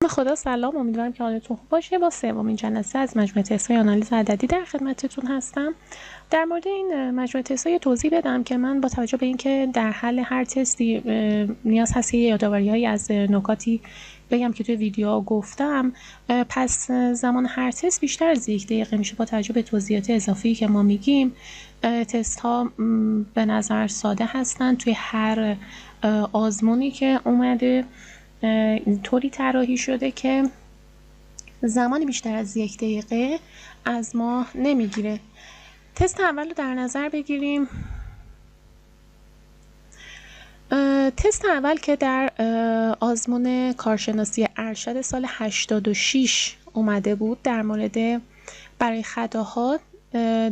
به خدا سلام، امیدوارم که حالتون خوب باشه. با سومین جلسه از مجموعه تست‌های آنالیز عددی در خدمتتون هستم. در مورد این مجموعه تست‌ها توضیح بدم که من با توجه به اینکه در حل هر تستی نیاز هست یه یادآوری‌هایی از نکاتی بگم که توی ویدیو گفتم، پس زمان هر تست بیشتر از 1 دقیقه میشه. با توجه به توضیحات اضافی که ما میگیم، تست ها به نظر ساده هستن. توی هر آزمونی که اومده طوری طراحی شده که زمانی بیشتر از 1 دقیقه از ما نمیگیره. تست اول رو در نظر بگیریم. تست اول که در آزمون کارشناسی ارشد سال 86 اومده بود، در مورد برای خطاها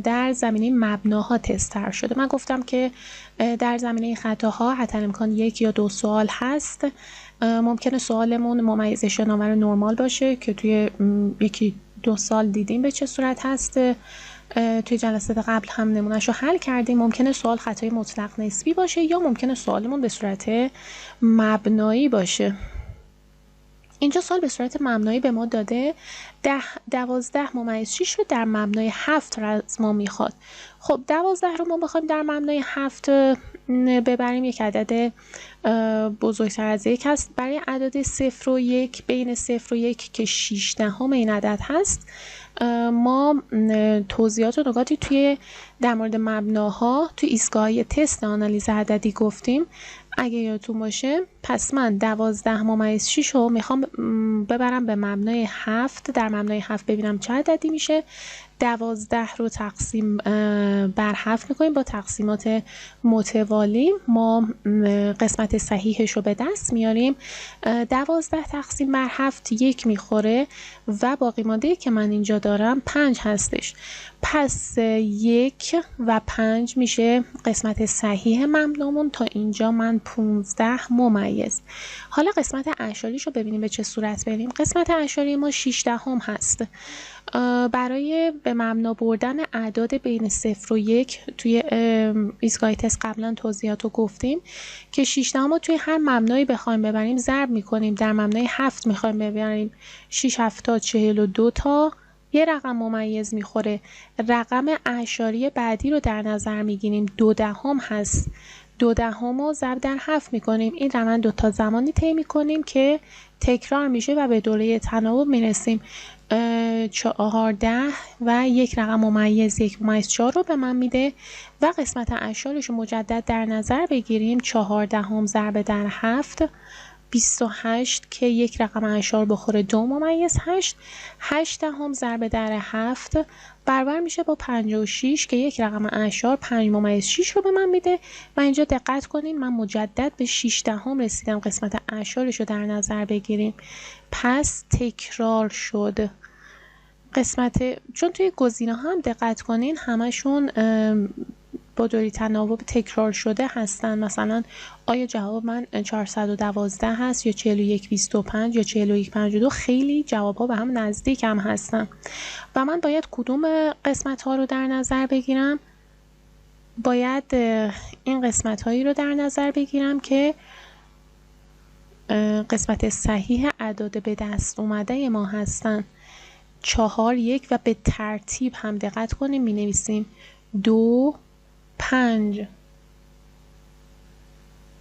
در زمینه مبناها تست طرح شده. من گفتم که در زمینه خطاها حتی امکان 1 یا 2 سوال هست. ممکنه سوالمون ممیز شناور نرمال باشه که توی 1-2 سال دیدیم به چه صورت هست. توی جلسات قبل هم نمونه‌شو حل کردیم. ممکنه سوال خطای مطلق نسبی باشه یا ممکنه سوالمون به صورت مبنایی باشه. اینجا سوال به صورت مبنایی به ما داده 12-6 رو در مبنای 7 از ما میخواد. خب 12 رو ما بخوایم در مبنای 7 ببریم، یک عدد بزرگتر از 1 هست. برای عدد 0 و 1 بین 0 و 1 که 6 این عدد هست، ما توضیحات و نکاتی در مورد مبناها توی ایستگاه‌های تست آنالیز عددی گفتیم. اگه یادتون باشه، پس من 12-6 رو میخوام ببرم به مبنای 7. در مبنای 7 ببینم چه عددی میشه. 12 رو تقسیم بر 7 میکنیم با تقسیمات متوالی. ما قسمت صحیحش رو به دست میاریم. 12 تقسیم بر 7 1 میخوره و باقی مانده که من اینجا دارم 5 هستش. پس 1 و 5 میشه قسمت صحیح مبنامون. تا اینجا من 15 ممیز. حالا قسمت اعشاریش رو ببینیم به چه صورت بریم. قسمت اعشاری ما 16 هست. برای به مبنا بردن اعداد بین 0 و 1 توی ایستگاه تست قبلا توضیحات رو گفتیم که 16 رو توی هر مبنایی بخوایم ببریم ضرب میکنیم. در مبنای 7 میخوایم ببریم 6 7 42 تا یه رقم ممیز میخوره. رقم اعشاری بعدی رو در نظر میگیریم 12 هست. 12 رو ضرب در 7 میکنیم. این روند 2 تا زمانی طی میکنیم که تکرار میشه و به دوره تناوب میرسیم. 14 و یک رقم ممیز 1/4 رو به من میده و قسمت اعشارش رو مجدد در نظر بگیریم. 14 ضرب در 7 28 که یک رقم اعشار بخوره 2/8. 8 ضرب در 7 برابر میشه با 56 که یک رقم اعشار 5/6 رو به من میده. و اینجا دقت کنین، من مجدد به 16 رسیدم. قسمت اعشارش رو در نظر بگیریم. پس تکرار شد. چون توی گزینه ها هم دقت کنین همشون با دوری تناوب تکرار شده هستن. مثلا آیا جواب من 412 هست یا 4125 یا 4152؟ خیلی جواب ها به هم نزدیک هم هستن و من باید کدوم قسمت ها رو در نظر بگیرم؟ باید این قسمت هایی رو در نظر بگیرم که قسمت صحیح اعداد به دست اومده ما هستن. 4 1 و به ترتیب هم دقت کنیم می نویسیم 2 5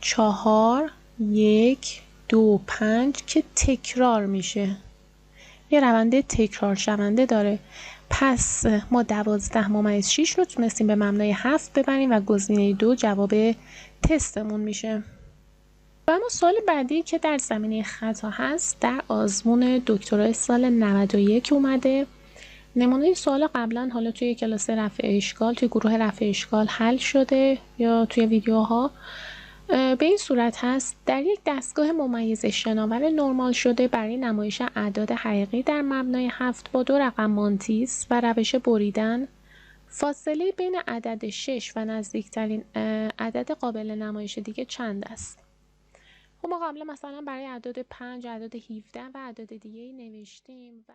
4 1 2 5 که تکرار میشه. یه روند تکرار شونده داره. پس ما 12/6 رو تونستیم به مبنای 7 ببریم و گزینه 2 جواب تستمون میشه. و اما سوال بعدی که در زمینه خطا هست، در آزمون دکترای سال 91 اومده. نمونه سوال قبلا حالا توی کلاس رفع اشکال، توی گروه رفع اشکال حل شده یا توی ویدیوها. به این صورت هست: در یک دستگاه ممیز شناور نرمال شده برای نمایش اعداد حقیقی در مبنای 7 با 2 رقم مانتیس و روش بریدن، فاصله بین عدد 6 و نزدیکترین عدد قابل نمایش دیگه چند است؟ خب ما قبلا مثلا برای اعداد 5، اعداد 17 و اعداد دیگه نوشتیم و